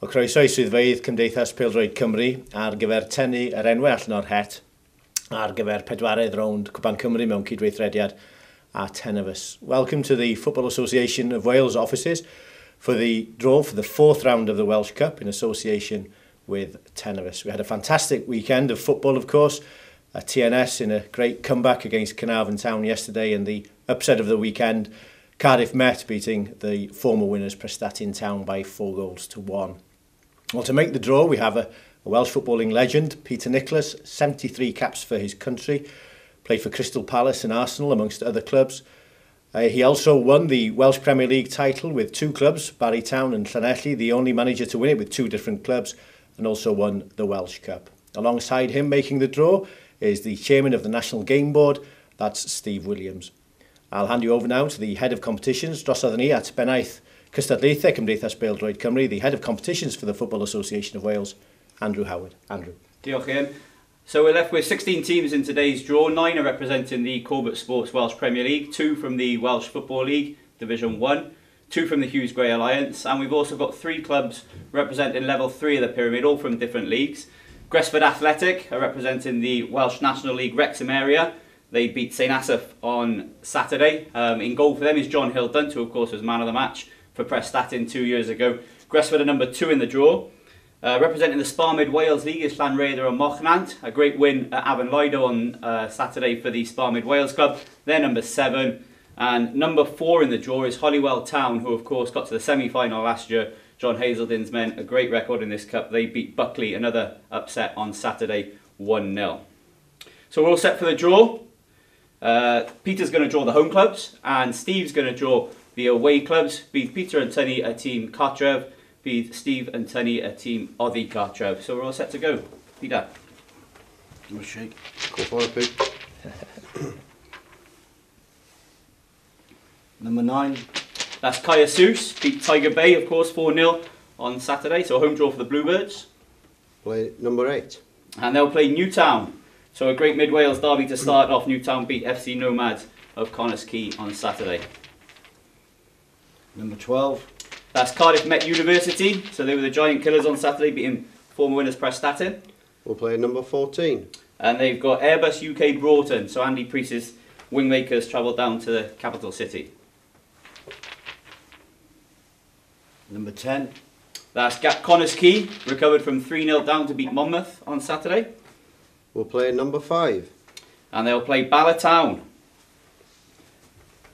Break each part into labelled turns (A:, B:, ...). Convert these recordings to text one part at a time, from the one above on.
A: O croeso I swyddfeydd Cymdeithas Pêl-droed Cymru ar gyfer tynnu yr enwau allan o'r het ar gyfer pedwaredd rownd Cwpan Cymru mewn cydweithrediad a Tenovus. Welcome to the Football Association of Wales offices for the draw for the fourth round of the Welsh Cup in association with Tenovus. We had a fantastic weekend of football, of course, at TNS in a great comeback against Carnarvon Town yesterday, and the upset of the weekend, Cardiff Met beating the former winners Prestatyn Town by 4-1. Well, to make the draw, we have a Welsh footballing legend, Peter Nicholas, 73 caps for his country, played for Crystal Palace and Arsenal, amongst other clubs. He also won the Welsh Premier League title with two clubs, Barry Town and Llanelli, the only manager to win it with two different clubs, and also won the Welsh Cup. Alongside him making the draw is the chairman of the National Game Board, that's Steve Williams. I'll hand you over now to the head of competitions, drosodd ni at Bennaeth Cystadlaethau Cymdeithas Pêl-droed Cymru, the head of competitions for the Football Association of Wales, Andrew Howard. Andrew.
B: Diolch, Ian. So we're left with 16 teams in today's draw. 9 are representing the Corbett Sports Welsh Premier League, 2 from the Welsh Football League, Division 1, 2 from the Hughes Gray Alliance, and we've also got 3 clubs representing level 3 of the pyramid, all from different leagues. Gresford Athletic are representing the Welsh National League Wrexham area. They beat St Asaph on Saturday. In goal for them is John Hilton, who of course was man of the match for Prestatyn 2 years ago. Gresford are number 2 in the draw. Representing the Spa Mid-Wales League is Llanrhaeadr and Mochnant. A great win at Afon Lido on Saturday for the Spa Mid-Wales club. They're number 7. And number 4 in the draw is Holywell Town, who of course got to the semi-final last year. John Hazelden's men, a great record in this cup. They beat Buckley, another upset on Saturday, 1-0. So we're all set for the draw. Peter's going to draw the home clubs, and Steve's going to draw the away clubs. Bydd Peter and Tynnu a team Cartref, bydd Steve and Tynnu a team Oddi Cartref. So we're all set to go. Peter.
C: Give a shake. Go for it, Pete. Number 9.
B: That's Kyasus, beat Tiger Bay, of course, 4-0 on Saturday. So home draw for the Bluebirds.
C: Play number 8.
B: And they'll play Newtown. So a great Mid-Wales derby to start off. Newtown beat FC Nomads of Connah's Quay on Saturday.
C: Number 12.
B: That's Cardiff Met University. So they were the giant killers on Saturday, beating former winners Prestatyn.
C: We'll play number 14.
B: And they've got Airbus UK Broughton. So Andy Priest's wingmakers travelled down to the capital city.
C: Number 10.
B: That's Connah's Quay, recovered from 3-0 down to beat Monmouth on Saturday.
C: We'll play number 5.
B: And they'll play Bala Town.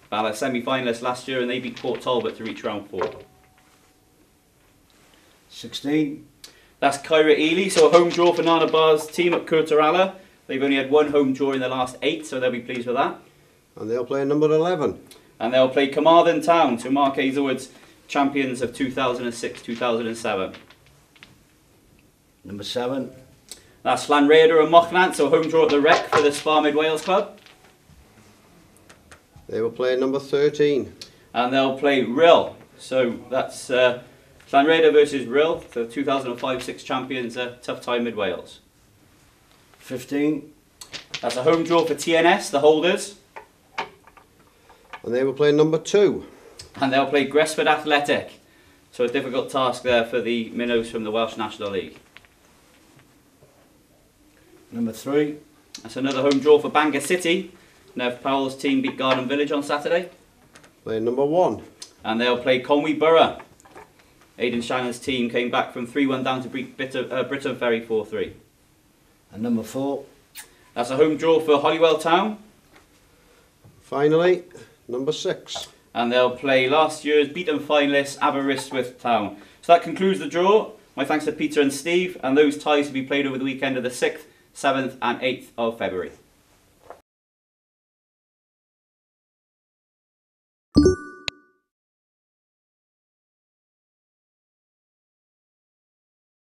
B: Bala semi-finalists last year, and they beat Port Talbot to reach round 4.
C: 16.
B: That's Caira Ely, so a home draw for Nana Bar's team at Curtaralla. They've only had 1 home draw in the last 8, so they'll be pleased with that.
C: And they'll play number 11.
B: And they'll play Carmarthen Town, so Mark Hazelwood's champions of 2006-2007.
C: Number 7.
B: That's Llanrhaeadr and Mochnant, so home draw at the Rec for the Spa Mid-Wales club.
C: They will play number 13.
B: And they'll play Rill, so that's Llanrhaeadr versus Rill, the 2005-06 champions, tough time Mid-Wales.
C: 15.
B: That's a home draw for TNS, the holders.
C: And they will play number 2.
B: And they'll play Gresford Athletic, so a difficult task there for the minnows from the Welsh National League.
C: Number 3.
B: That's another home draw for Bangor City. Nev Powell's team beat Garden Village on Saturday.
C: Play number 1.
B: And they'll play Conwy Borough. Aidan Shannon's team came back from 3-1 down to beat Britton Ferry 4-3.
C: And number 4.
B: That's a home draw for Holywell Town.
C: Finally, number 6.
B: And they'll play last year's beaten finalists Aberystwyth Town. So that concludes the draw. My thanks to Peter and Steve, and those ties will be played over the weekend of the 6th, 7th and 8th of February.